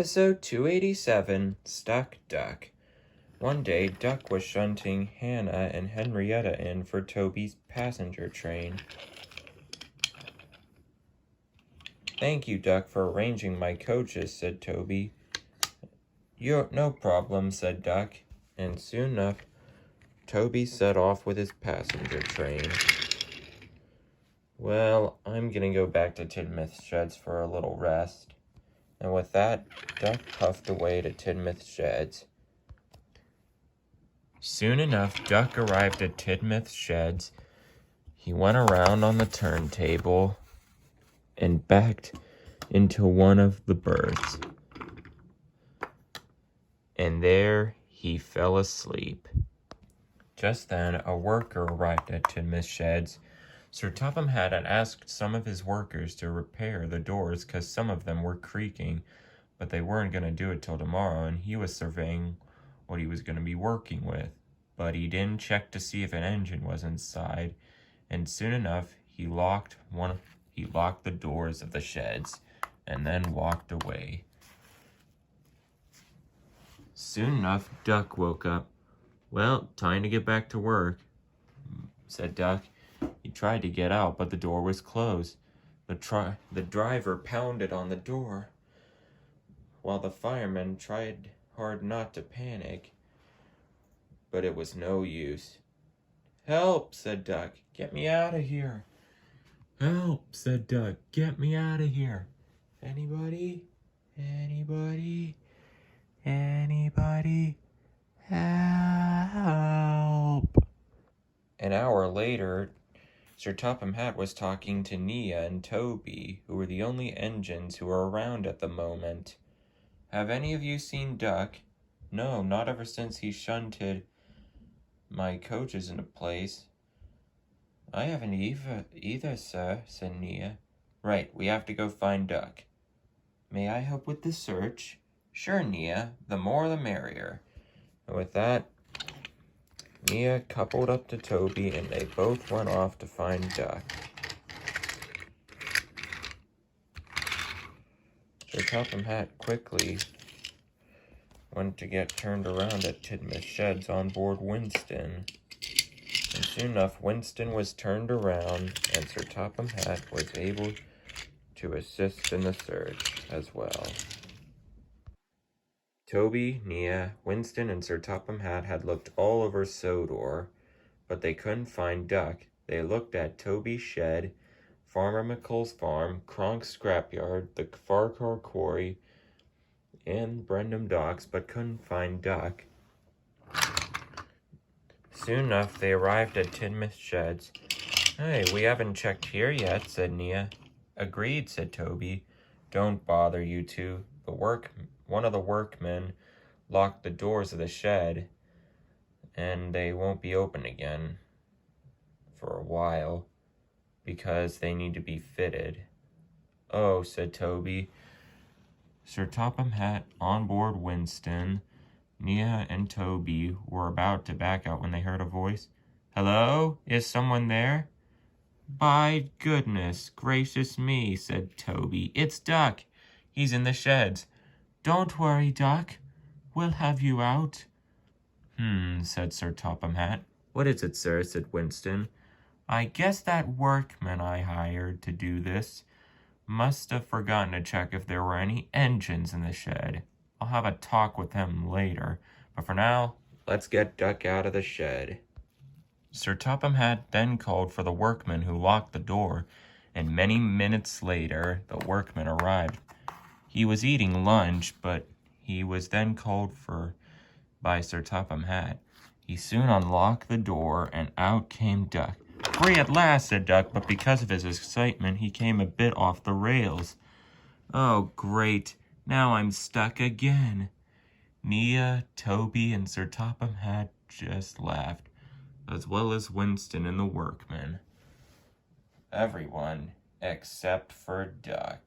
Episode 287, Stuck Duck. One day, Duck was shunting Hannah and Henrietta in for Toby's passenger train. "Thank you, Duck, for arranging my coaches," said Toby. No problem," said Duck, and soon enough, Toby set off with his passenger train. "Well, I'm gonna go back to Tidmouth Sheds for a little rest." And with that, Duck puffed away to Tidmouth Sheds. Soon enough, Duck arrived at Tidmouth Sheds. He went around on the turntable and backed into one of the berths. And there he fell asleep. Just then, a worker arrived at Tidmouth Sheds. Sir Topham had asked some of his workers to repair the doors because some of them were creaking, but they weren't going to do it till tomorrow, and he was surveying what he was going to be working with. But he didn't check to see if an engine was inside, and soon enough, he locked the doors of the sheds and then walked away. Soon enough, Duck woke up. "Well, time to get back to work," said Duck. He tried to get out, but the door was closed. The driver pounded on the door, while the firemen tried hard not to panic. But it was no use. "Help," said Duck. "Get me out of here." "Help," said Duck. "Get me out of here." "Anybody? Anybody? Anybody? Help." An hour later, Sir Topham Hatt was talking to Nia and Toby, who were the only engines who were around at the moment. "Have any of you seen Duck?" "No, not ever since he shunted my coaches into place." "I haven't either, sir," said Nia. "Right, we have to go find Duck." "May I help with the search?" "Sure, Nia. The more the merrier." And with that, Nia coupled up to Toby, and they both went off to find Duck. Sir Topham Hatt quickly went to get turned around at Tidmouth Sheds on board Winston. And soon enough, Winston was turned around, and Sir Topham Hatt was able to assist in the search as well. Toby, Nia, Winston, and Sir Topham Hatt had looked all over Sodor, but they couldn't find Duck. They looked at Toby's shed, Farmer McColl's farm, Cronk's scrapyard, the Farquhar quarry, and Brendam docks, but couldn't find Duck. Soon enough, they arrived at Tidmouth Sheds. "Hey, we haven't checked here yet," said Nia. "Agreed," said Toby. "Don't bother, you two. One of the workmen locked the doors of the shed, and they won't be open again for a while because they need to be fitted." "Oh," said Toby. Sir Topham Hatt on board Winston, Nia and Toby were about to back out when they heard a voice. "Hello? Is someone there?" "By goodness gracious me," said Toby. "It's Duck. He's in the sheds." "Don't worry, Duck. We'll have you out." Said Sir Topham Hatt. "What is it, sir?" said Winston. "I guess that workman I hired to do this must have forgotten to check if there were any engines in the shed. I'll have a talk with him later, but for now, let's get Duck out of the shed." Sir Topham Hatt then called for the workman who locked the door, and many minutes later, the workman arrived. He was eating lunch, but he was then called for by Sir Topham Hatt. He soon unlocked the door, and out came Duck. "Free at last," said Duck, but because of his excitement, he came a bit off the rails. "Oh, great. Now I'm stuck again." Nia, Toby, and Sir Topham Hatt just laughed, as well as Winston and the workmen. Everyone except for Duck.